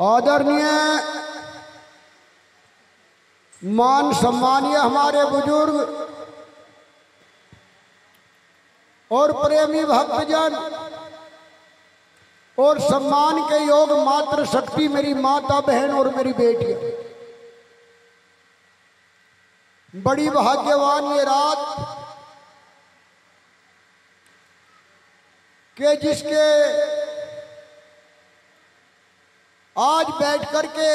आदरणीय मान सम्मानीय हमारे बुजुर्ग और प्रेमी भक्तजन और सम्मान के योग मातृ शक्ति मेरी माता बहन और मेरी बेटियां, बड़ी भाग्यवान ये रात के जिसके आज बैठ करके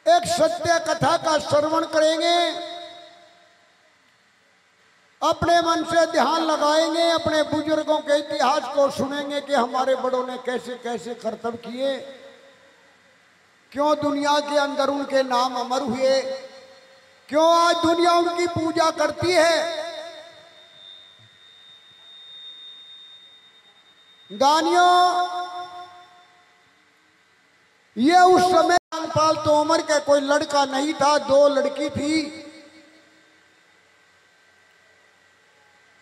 एक सत्य कथा का श्रवण करेंगे, अपने मन से ध्यान लगाएंगे, अपने बुजुर्गों के इतिहास को सुनेंगे कि हमारे बड़ों ने कैसे कैसे कर्तव्य किए, क्यों दुनिया के अंदर उनके नाम अमर हुए, क्यों आज दुनिया उनकी पूजा करती है। दानियों, ये उस समय पाल तोमर के कोई लड़का नहीं था, दो लड़की थी।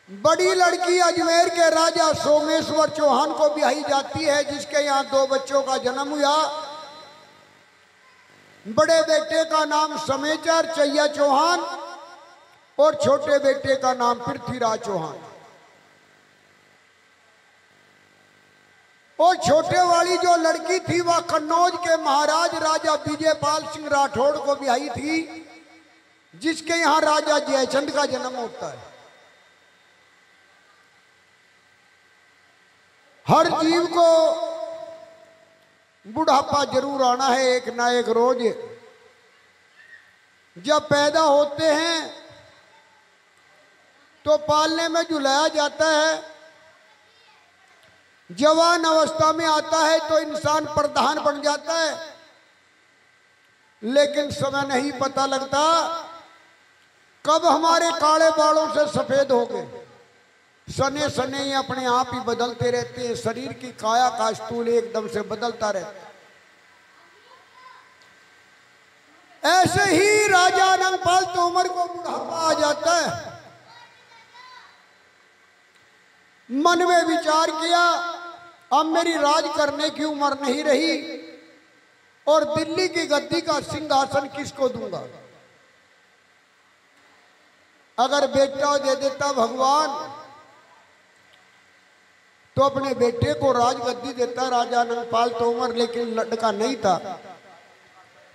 बड़ी लड़की अजमेर के राजा सोमेश्वर चौहान को ब्याही जाती है, जिसके यहाँ दो बच्चों का जन्म हुआ। बड़े बेटे का नाम समेचर चैया चौहान और छोटे बेटे का नाम पृथ्वीराज चौहान। और छोटे वाली जो लड़की थी वह कन्नौज के महाराज राजा विजयपाल सिंह राठौड़ को ब्याही थी, जिसके यहाँ राजा जयचंद का जन्म होता है। हर जीव को बुढ़ापा जरूर आना है एक ना एक रोज। जब पैदा होते हैं तो पालने में झुलाया जाता है, जवान अवस्था में आता है तो इंसान प्रधान बन जाता है, लेकिन समय नहीं पता लगता कब हमारे काले बालों से सफेद हो गए। सने सने ही अपने आप ही बदलते रहते हैं, शरीर की काया का स्थूल एकदम से बदलता रहता है। ऐसे ही राजा अनंगपाल तोमर को बुढ़ापा आ जाता है। मन में विचार किया, अब मेरी राज करने की उम्र नहीं रही और दिल्ली की गद्दी का सिंहासन किसको दूंगा। अगर बेटा दे देता भगवान तो अपने बेटे को राजगद्दी देता राजा अनंगपाल तोमर, लेकिन लड़का नहीं था।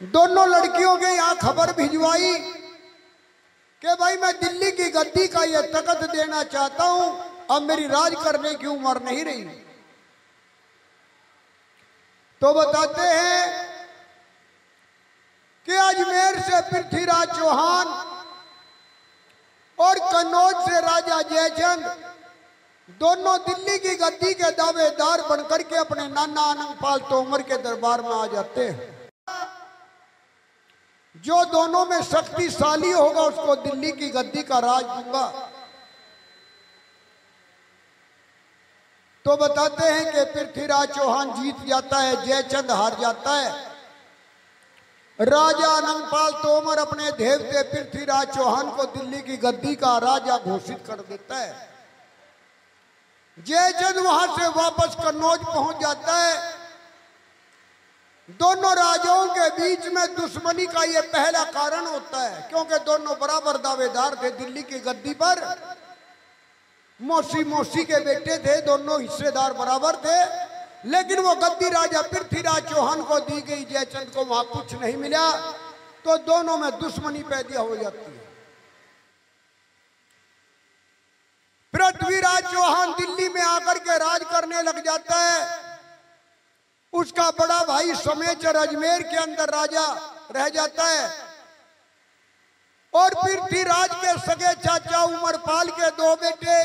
दोनों लड़कियों के यहां खबर भिजवाई कि भाई मैं दिल्ली की गद्दी का यह तख्त देना चाहता हूं, अब मेरी राज करने की उम्र नहीं रही। तो बताते हैं कि अजमेर से पृथ्वीराज चौहान और कन्नौज से राजा जयचंद दोनों दिल्ली की गद्दी के दावेदार बनकर के अपने नाना अनंगपाल तोमर के दरबार में आ जाते हैं। जो दोनों में शक्तिशाली होगा उसको दिल्ली की गद्दी का राज दूंगा। तो बताते हैं कि पृथ्वीराज चौहान जीत जाता है, जयचंद हार जाता है। राजा अनंगपाल तोमर अपने देवते पृथ्वीराज चौहान को दिल्ली की गद्दी का राजा घोषित कर देता है। जयचंद वहां से वापस कन्नौज पहुंच जाता है। दोनों राजाओं के बीच में दुश्मनी का यह पहला कारण होता है, क्योंकि दोनों बराबर दावेदार थे दिल्ली की गद्दी पर। मौसी मौसी के बेटे थे, दोनों हिस्सेदार बराबर थे, लेकिन वो गद्दी राजा पृथ्वीराज चौहान को दी गई, जयचंद को वहां कुछ नहीं मिला, तो दोनों में दुश्मनी पैदा हो जाती है। पृथ्वीराज चौहान दिल्ली में आकर के राज करने लग जाता है। उसका बड़ा भाई समेचर अजमेर के अंदर राजा रह जाता है और पृथ्वीराज के सगे चाचा उमरपाल के दो बेटे,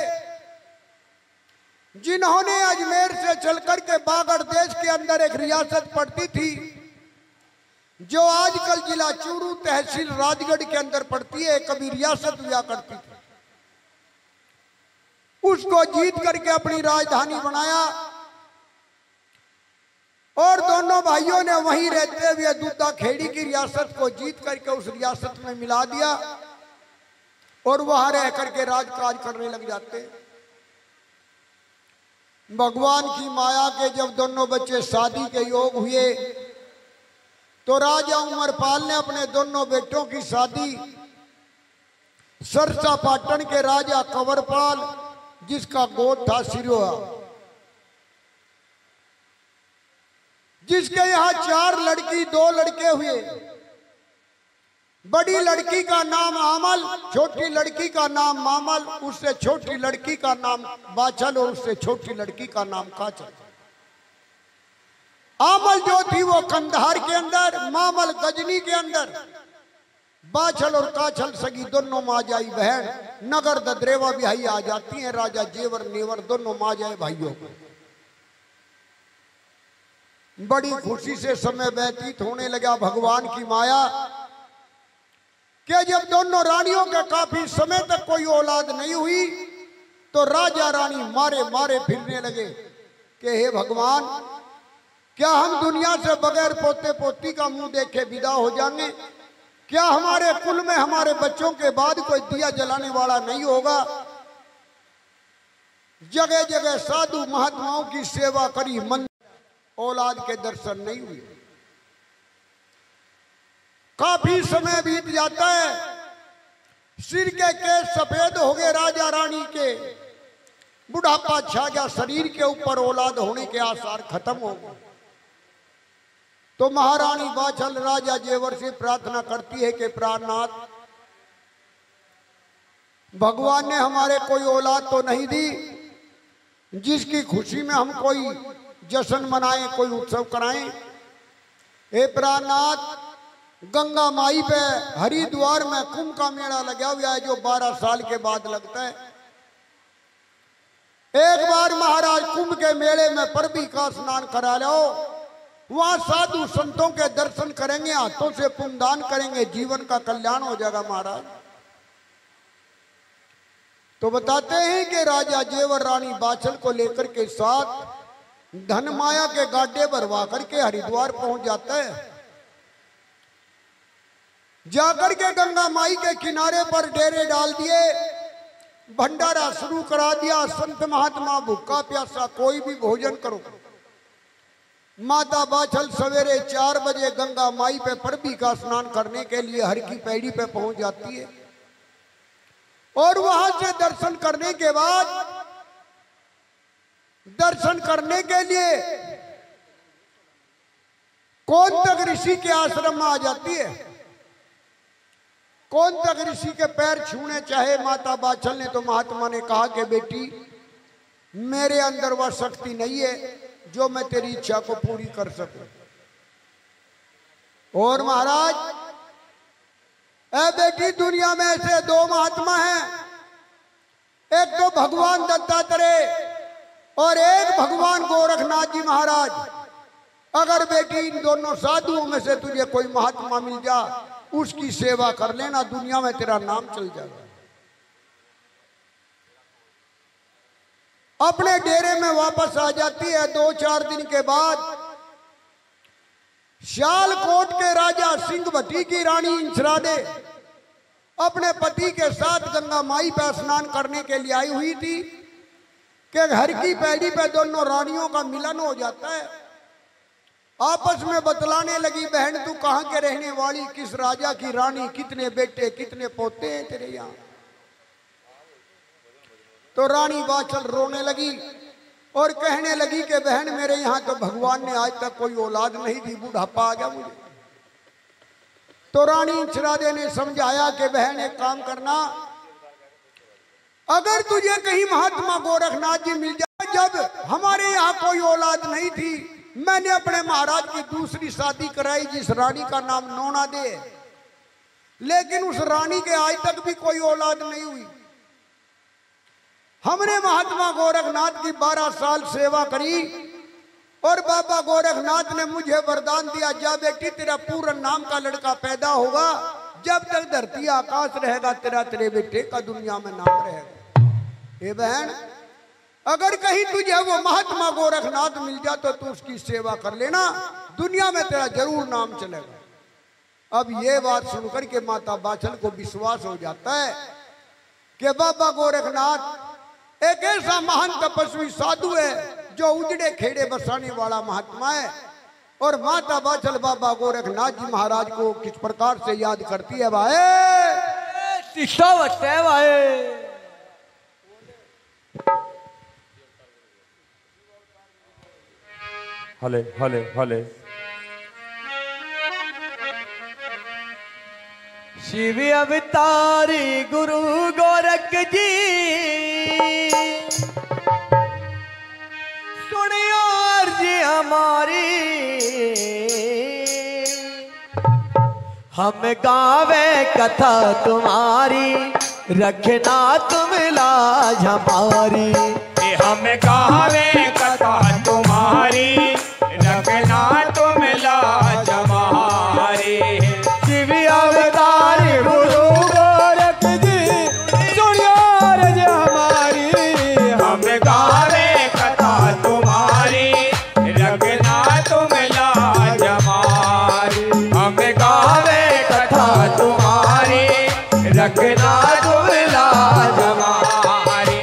जिन्होंने अजमेर से चलकर के बागड़ देश के अंदर एक रियासत पड़ती थी, जो आजकल जिला चूरू तहसील राजगढ़ के अंदर पड़ती है, कभी रियासत हुआ करती थी, उसको जीत करके अपनी राजधानी बनाया। और दोनों भाइयों ने वहीं रहते हुए दूधा खेड़ी की रियासत को जीत करके उस रियासत में मिला दिया और वहां रह करके राजकाज करने लग जाते। भगवान की माया के जब दोनों बच्चे शादी के योग हुए तो राजा उमरपाल ने अपने दोनों बेटों की शादी सरसा पाटन के राजा कंवरपाल, जिसका गोद था सिरोहा, जिसके यहां 4 लड़की 2 लड़के हुए। बड़ी लड़की का नाम आमल, छोटी लड़की का नाम मामल, उससे छोटी लड़की का नाम बाछल और उससे छोटी लड़की का नाम काचल। आमल जो थी वो कंधार के अंदर, मामल गजनी के अंदर। बाछल और काछल सगी दोनों माजाई बहन, नगर ददरेवा बिहाई आ जाती हैं राजा जेवर नेवर दोनों माजाए भाइयों को। बड़ी खुशी से समय व्यतीत होने लगा। भगवान की माया कि जब दोनों रानियों के काफी समय तक कोई औलाद नहीं हुई तो राजा रानी मारे मारे फिरने लगे कि हे भगवान, क्या हम दुनिया से बगैर पोते पोती का मुंह देखे विदा हो जाएंगे? क्या हमारे कुल में हमारे बच्चों के बाद कोई दिया जलाने वाला नहीं होगा? जगह जगह साधु महात्माओं की सेवा करी, मन औलाद के दर्शन नहीं हुए। काफी समय बीत जाता है, सिर के केस सफेद हो गए राजा रानी के, बुढ़ापा छा गया शरीर के ऊपर, औलाद होने के आसार खत्म हो गए। तो महारानी बाछल राजा जेवर से प्रार्थना करती है कि प्राणनाथ, भगवान ने हमारे कोई औलाद तो नहीं दी जिसकी खुशी में हम कोई जश्न मनाएं, कोई उत्सव कराएं। हे प्राणनाथ, गंगा माई पे हरिद्वार में कुंभ का मेला लगा हुआ है जो 12 साल के बाद लगता है। एक बार महाराज कुंभ के मेले में परबी का स्नान करा लो, वहां साधु संतों के दर्शन करेंगे, हाथों से पुण्यदान करेंगे, जीवन का कल्याण हो जाएगा महाराज। तो बताते हैं कि राजा जेवर रानी बाछल को लेकर के साथ धन माया के गाड्डे भरवा करके हरिद्वार पहुंच जाता है। जाकर के गंगा माई के किनारे पर डेरे डाल दिए, भंडारा शुरू करा दिया। संत महात्मा भूखा प्यासा कोई भी भोजन करो। माता बाछल सवेरे 4 बजे गंगा माई पे परबी का स्नान करने के लिए हर की पैड़ी पे पहुंच जाती है और वहां से दर्शन करने के बाद दर्शन करने के लिए कौन तक ऋषि के आश्रम में आ जाती है। कौन तक ऋषि के पैर छूने चाहे माता बाछल ने, तो महात्मा ने कहा कि बेटी, मेरे अंदर वह शक्ति नहीं है जो मैं तेरी इच्छा को पूरी कर सकूं। और महाराज, ऐ बेटी, दुनिया में ऐसे 2 महात्मा हैं, एक तो भगवान दत्तात्रेय और एक भगवान गोरखनाथ जी महाराज। अगर बेटी इन दोनों साधुओं में से तुझे कोई महात्मा मिल जा, उसकी सेवा कर लेना, दुनिया में तेरा नाम चल जाएगा। अपने डेरे में वापस आ जाती है। 2-4 दिन के बाद सियालकोट के राजा सिंह भट्टी की रानी इंसरादे अपने पति के साथ गंगा माई पर स्नान करने के लिए आई हुई थी कि घर की पैड़ी पे दोनों रानियों का मिलन हो जाता है। आपस में बतलाने लगी, बहन तू कहां के रहने वाली, किस राजा की रानी, कितने बेटे कितने पोते हैं तेरे यहां। तो रानी बाछल रोने लगी और कहने लगी कि बहन, मेरे यहां तो भगवान ने आज तक कोई औलाद नहीं दी, बुढ़ापा आ गया मुझे। तो रानी इंसरादे ने समझाया कि बहन एक काम करना, अगर तुझे कहीं महात्मा गोरखनाथ जी मिल जाए, जब हमारे यहाँ कोई औलाद नहीं थी, मैंने अपने महाराज की दूसरी शादी कराई जिस रानी का नाम नोना दे, लेकिन उस रानी के आज तक भी कोई औलाद नहीं हुई। हमने महात्मा गोरखनाथ की 12 साल सेवा करी और बाबा गोरखनाथ ने मुझे वरदान दिया, जा बेटी तेरा पूर्ण नाम का लड़का पैदा होगा, जब तक धरती आकाश रहेगा तेरा तेरे बेटे का दुनिया में नाम रहेगा। ए बहन, अगर कहीं तुझे वो महात्मा गोरखनाथ मिल जा तो तू उसकी सेवा कर लेना, दुनिया में तेरा जरूर नाम चलेगा। अब ये बात सुनकर के माता बाछल को विश्वास हो जाता है कि बाबा गोरखनाथ एक ऐसा महान तपस्वी साधु है जो उजड़े खेड़े बसाने वाला महात्मा है। और माता बाचल बाबा गोरखनाथ जी महाराज को किस प्रकार से याद करती है भाई? हले हले हले शिव अवतारी गुरु गोरख जी सुनियो अर्जी हमारी, हम गावे कथा तुम्हारी, रखना तुम लाज हमारी। हम गावे कथा तुम्हारी, रखना तुम लाज हमारी। शिव अवतारी गुरु गोरख जी सुनियो अर्जी हमारी, हम गावे कथा तुम्हारी, रखना तुम लाज हमारी। हम गावे कथा तुम्हारी, रखना तुम लाज हमारी।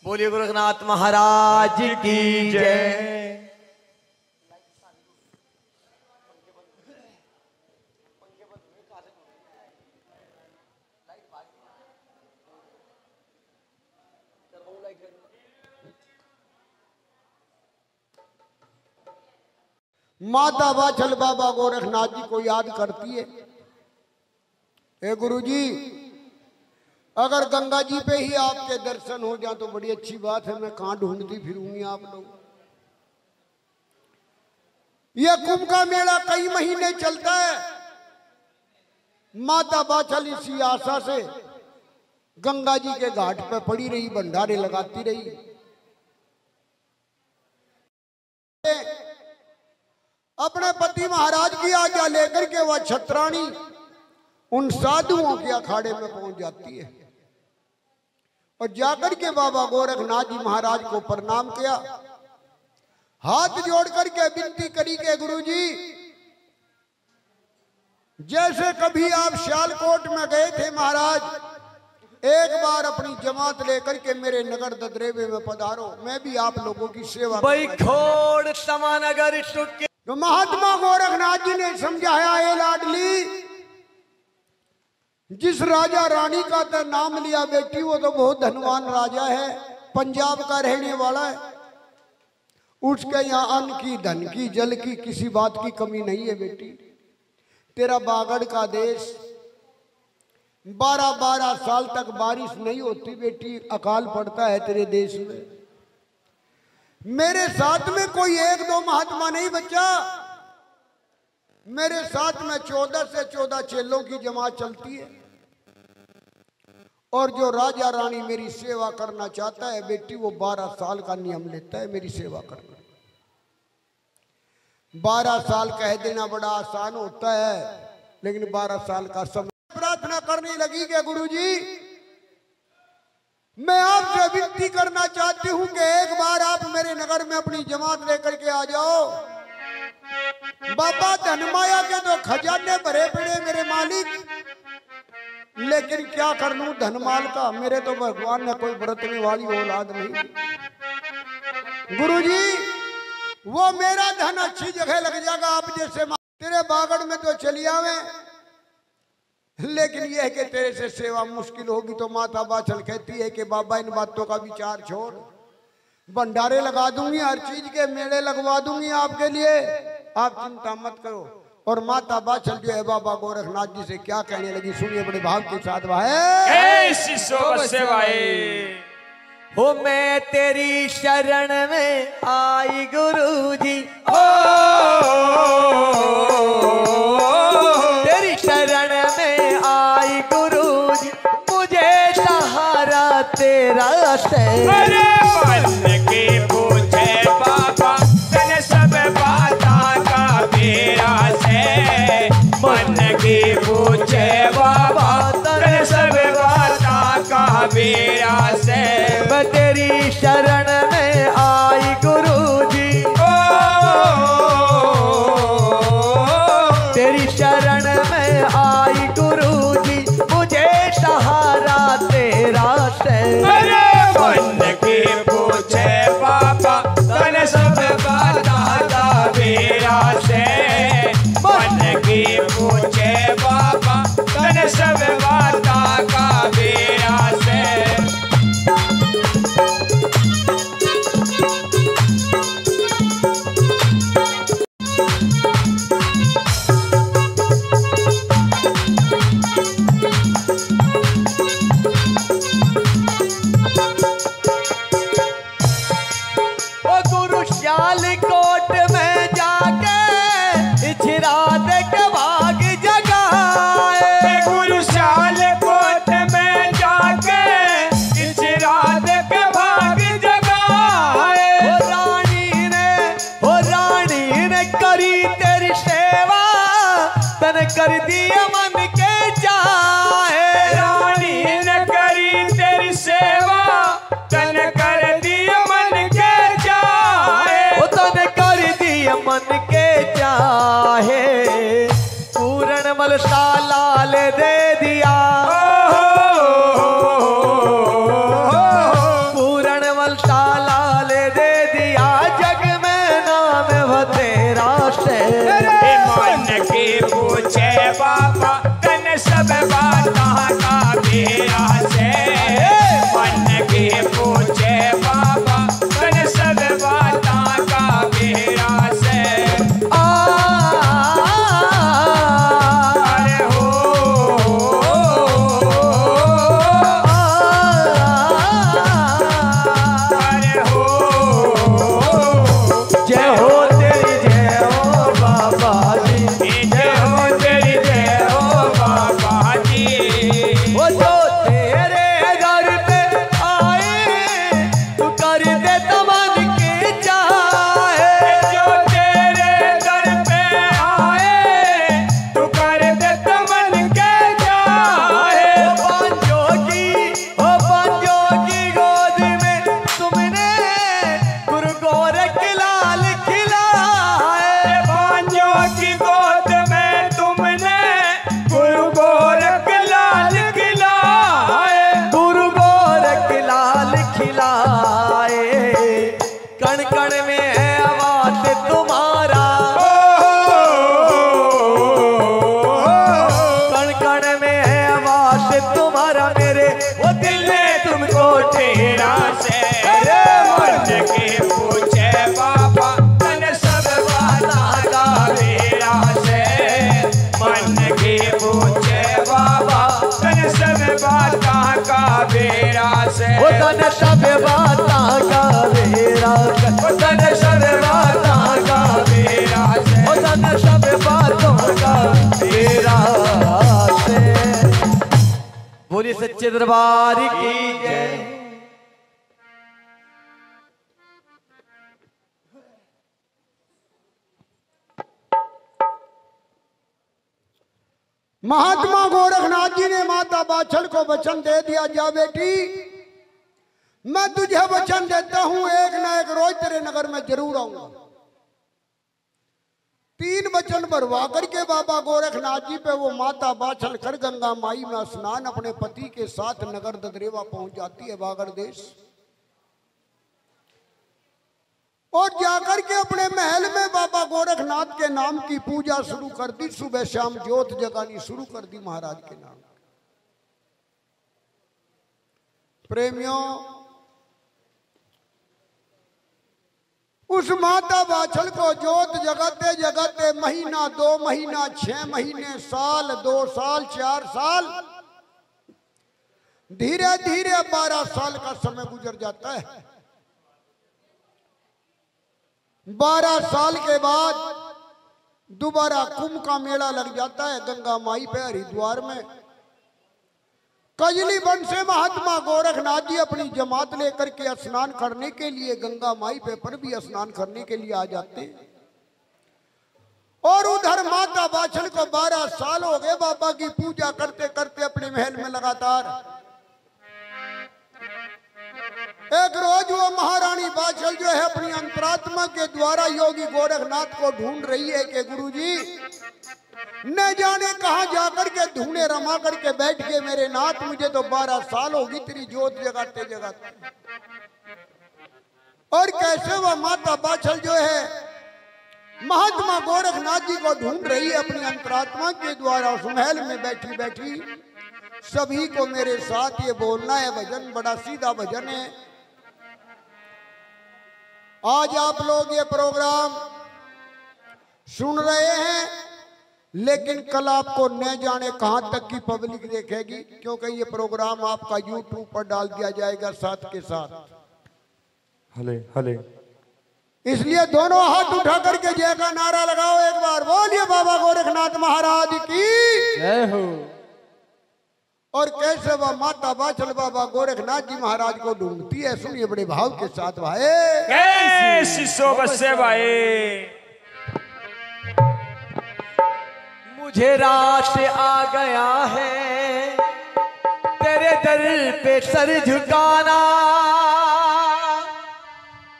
बोलिए गोरखनाथ महाराज की जय। माता बाचल बाबा गोरखनाथ जी को याद करती है। हे गुरुजी, अगर गंगा जी पे ही आपके दर्शन हो जाए तो बड़ी अच्छी बात है। मैं कहाँ ढूंढती फिरूंगी आप लोग। यह कुंभ का मेला कई महीने चलता है। माता बाछल इसी आशा से गंगा जी के घाट पर पड़ी रही, भंडारे लगाती रही। अपने पति महाराज की आज्ञा लेकर के वह छत्राणी उन साधुओं के अखाड़े में पहुंच जाती है और जाकर के बाबा गोरखनाथ जी महाराज को प्रणाम किया, हाथ जोड़ करके विनती करी के गुरुजी, जैसे कभी आप सियालकोट में गए थे महाराज, एक बार अपनी जमात लेकर के मेरे नगर ददरेवे में पधारो, मैं भी आप लोगों की सेवा बैखोड़ समानगर टुके। तो महात्मा गोरखनाथ जी ने समझाया, ए लाडली, जिस राजा रानी का तो नाम लिया बेटी, वो तो बहुत धनवान राजा है, पंजाब का रहने वाला है, उसके यहाँ अन्न की, धन की, जल की किसी बात की कमी नहीं है बेटी। तेरा बागड़ का देश 12-12 साल तक बारिश नहीं होती बेटी, अकाल पड़ता है तेरे देश में। मेरे साथ में कोई 1-2 महात्मा नहीं बच्चा, मेरे साथ में 14 से 14 चेलों की जमात चलती है, और जो राजा रानी मेरी सेवा करना चाहता है बेटी, वो 12 साल का नियम लेता है मेरी सेवा करना। 12 साल कह देना बड़ा आसान होता है, लेकिन 12 साल का समय। प्रार्थना करने लगी कि गुरुजी, मैं आपसे विनती करना चाहती हूं कि एक बार आप मेरे नगर में अपनी जमात लेकर के आ जाओ। बाबा धनमाया के तो खजाने भरे पड़े मेरे मालिक, लेकिन क्या कर लूं धनमाल का, मेरे तो भगवान ने कोई बरतने वाली औलाद नहीं। गुरुजी, वो मेरा धन अच्छी जगह लग जाएगा, आप जैसे तेरे बागड़ में तो चली आवे, लेकिन यह है कि तेरे से सेवा मुश्किल होगी। तो माता बाछल कहती है कि बाबा इन बातों का विचार छोड़, भंडारे लगा दूंगी, हर चीज के मेले लगवा दूंगी आपके लिए, आप चिंता मत करो। और माता बाछल जो है बाबा गोरखनाथ जी से क्या कहने लगी, सुनिए बड़े भाव के साथ। हो मैं तेरी शरण में आई गुरुजी, ओ तेरी शरण में आई गुरुजी, मुझे सहारा तेरा से। अरे मन के पूछे बाबा, तने सब बाता का मेरा से। मन के पूछे बाबा, तने सब बाता का मेरा से। तेरी शरण में आई गुरुजी, ओ तेरी शरण में आई गुरुजी, मुझे सहारा तेरा से। अरे मन के पूछे बाबा, तने सब बाता का मेरा से। मन के पूछे बाबा, तने सब बाता का मेरा से। सियालकोट में जाके इछरात के भाग जगाए, गुरु सियालकोट में जाके इछरात के भाग जगाए। हो रानी ने करी तेरी सेवा, तन कर दिया मन के चाहे। रानी ने करी तेरी सेवा, तन कर दिया मन के चाहे। वो तन कर दिया मन के चाहे, पूर्ण मल लाल दे दिया, पूर्ण मल लाल दे दिया, जग में नाम व तेरा से। मन के पूछे बाबा, तन सब बाता का मेरा से। मन के पूछे बाबा, तन सब बाता का मेरा से। अरे हो अरे हो जय हो तेरी जय हो तन सब बाता गावे राज, ओ तन सब बाता गावे राज, ओ तन सब बातों गावे राज। बोलिए सच्चे दरबार की जय। महात्मा गोरखनाथ जी ने माता बाछल को वचन दे दिया, जा बेटी मैं तुझे वचन देता हूं, एक ना एक रोज तेरे नगर में जरूर आऊंगा। 3 वचन भरवा करके बाबा गोरखनाथ जी पे वो माता बाछल कर गंगा माई में स्नान अपने पति के साथ नगर ददरेवा पहुंच जाती है, बागड़ देश। और जाकर के अपने महल में बाबा गोरखनाथ के नाम की पूजा शुरू कर दी, सुबह शाम ज्योत जगानी शुरू कर दी महाराज के नाम। प्रेमियों, उस माता बाछल को ज्योत जगाते जगाते महीना, 2 महीना, 6 महीने, साल, 2 साल, 4 साल, धीरे धीरे 12 साल का समय गुजर जाता है। 12 साल के बाद दोबारा कुंभ का मेला लग जाता है गंगा माई पे हरिद्वार में। कजली वन से महात्मा गोरखनाथ जी अपनी जमात लेकर के स्नान करने के लिए गंगा माई पे पर भी स्नान करने के लिए आ जाते हैं। और उधर माता बाछल को 12 साल हो गए बाबा की पूजा करते करते अपने महल में लगातार। एक रोज वो महारानी बाछल जो है अपनी अंतरात्मा के द्वारा योगी गोरखनाथ को ढूंढ रही है कि गुरुजी न जाने कहां जाकर के ढूंढे रमा करके बैठ के मेरे नाथ, मुझे तो 12 साल होगी तेरी ज्योत जगाते जगाते। और कैसे वह माता बाछल जो है महात्मा गोरखनाथ जी को ढूंढ रही है अपनी अंतरात्मा के द्वारा। उस महल में बैठी बैठी सभी को मेरे साथ ये बोलना है भजन, बड़ा सीधा भजन है। आज आप लोग ये प्रोग्राम सुन रहे हैं, लेकिन कल आपको न जाने कहां तक की पब्लिक देखेगी, क्योंकि ये प्रोग्राम आपका YouTube पर डाल दिया जाएगा साथ के साथ। हले हले, इसलिए दोनों हाथ उठा करके जय का नारा लगाओ, एक बार बोलिए बाबा गोरखनाथ महाराज की जय हो। और कैसे वह माता बाछल बाबा गोरखनाथ जी महाराज को ढूंढती है, सुनिए बड़े भाव के साथ। भाई कैसी सोबत से भाई, मुझे रात आ गया है तेरे दर पे सर झुकाना,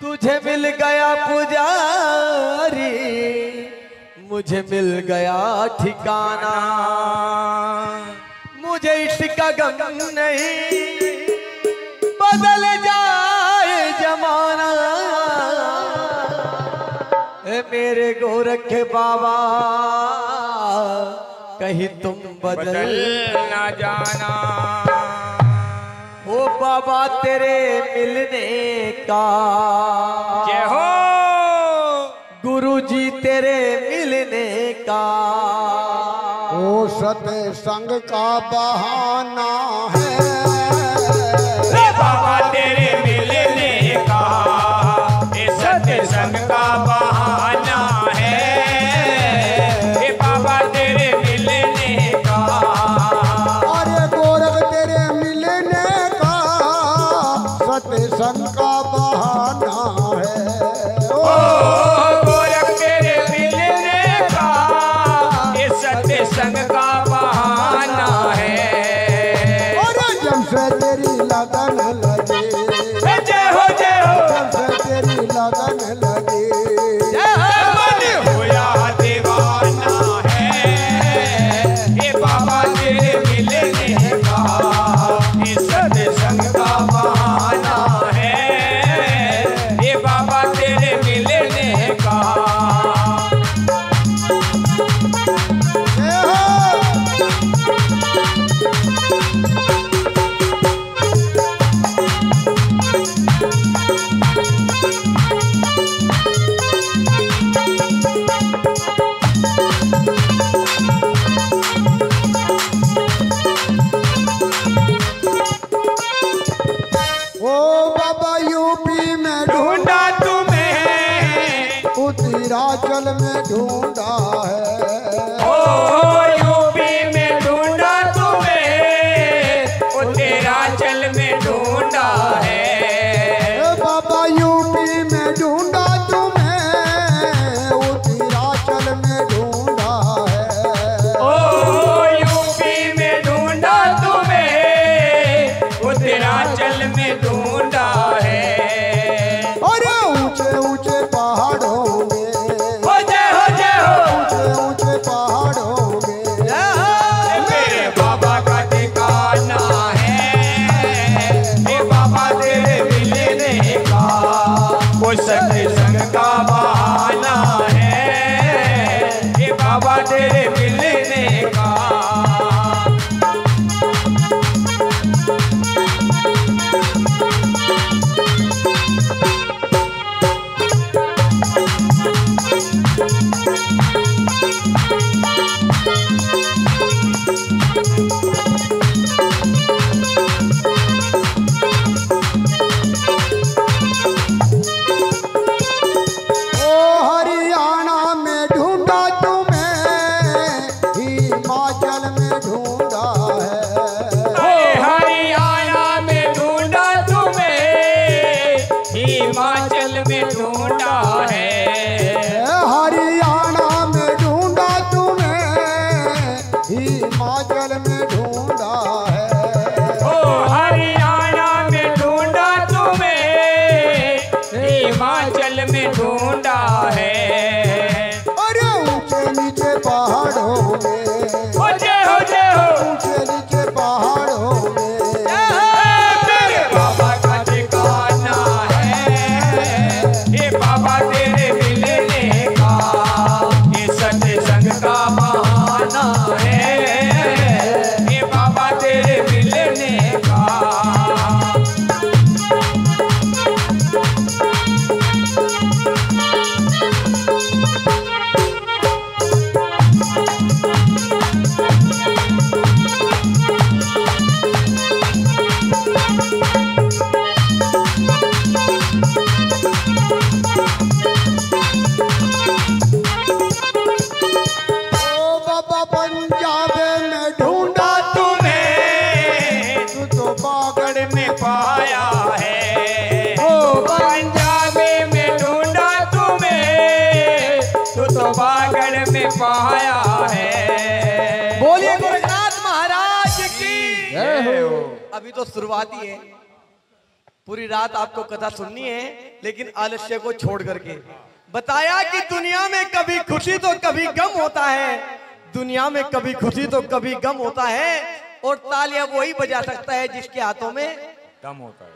तुझे मिल गया पुजारी, मुझे मिल गया ठिकाना। मुझे इसका गम नहीं बदल जाए जमाना, मेरे गोरख बाबा कहीं तुम बदल ना जाना। ओ बाबा तेरे मिलने का जय हो, गुरुजी तेरे मिलने का ओ सत्संग का बहाना है, बाबा तेरे मिलने का ये सत्संग का बहाना है, ये बाबा तेरे मिलने का। और ये गोरख तेरे मिलने का सत्संग का बहाना है। ओ गोरख तेरे मिलने का ये सत्संग का बहाना है। और जब से तेरी लगन लगे, जय हो जय हो, जब से तेरी लगन लगे, मन होया दीवाना है, ये बाबा तेरे मिलने का ये सत्संग का बहाना है, ये बाबा तेरे मिलने का। जय हो। हिमाचल में ढूंढा है। ओ हरियाणा में ढूंढा तुम्हें, हिमाचल में ढूंढा है। अरे ऊंचे नीचे पहाड़ों में, हो जय हो ऊंचे नीचे पहाड़ों में तेरे बाबा का ठिकाना है, ये बाबा तेरे मिलने का, ये सत्संग का बहाना है, ये बाबा तेरे मिलने का। ओ बाबा पंजाब में ढूंढा तुम्हें तू तो बागड़ बागड़ में पाया है। ओ पंजाब में ढूंढा तुम्हें, तू तो बागड़ में पाया है। बोलिए गोरखनाथ महाराज की। अभी तो शुरुआत ही है, पूरी रात आपको कथा सुननी है, लेकिन आलस्य को छोड़ करके बताया कि दुनिया में कभी खुशी तो कभी गम होता है, दुनिया में कभी खुशी तो कभी गम होता है, और तालियां वही बजा सकता है जिसके हाथों में दम होता है।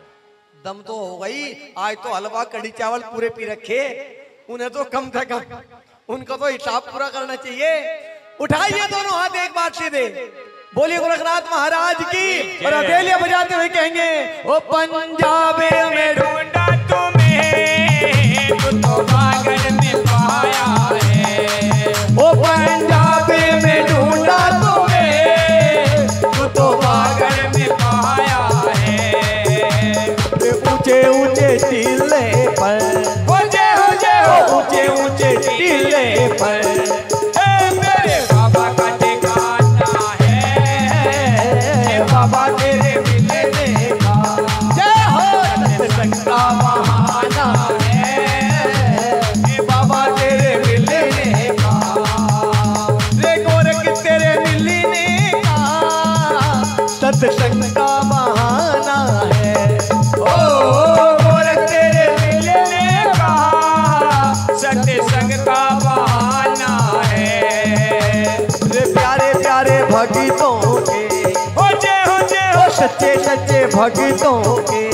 दम तो हो गई। आज तो हलवा कड़ी चावल पूरे पी रखे, उन्हें तो कम से कम उनका तो हिसाब पूरा करना चाहिए। उठाइए दोनों हाथ एक बार सीधे, बोलिए गोरखनाथ महाराज की, और हथेलियां बजाते हुए कहेंगे ओ पंजाब में ढूंढा तुम्हें, तू तो बागड़ में पाया है। ओ पंजाब में ढूंढा तुम्हें, तू तो बागड़ में पाया है। ऊंचे ऊंचे टीले पर, हो जय हो ऊंचे ऊंचे टीले पर मेरे बाबा का ठिकाना है, बाबा तेरे मिलने का जय हो, सत्संग का बहाना है, बाबा तेरे मिलने का, रे गोरख तेरे मिलने का सत्संग का बहाना है। ओ गोरख तेरे मिलने का, सत्संग का बहाना है। रे प्यारे प्यारे भक्तों के, हो जय हो सच्चे सच्चे भक्तों के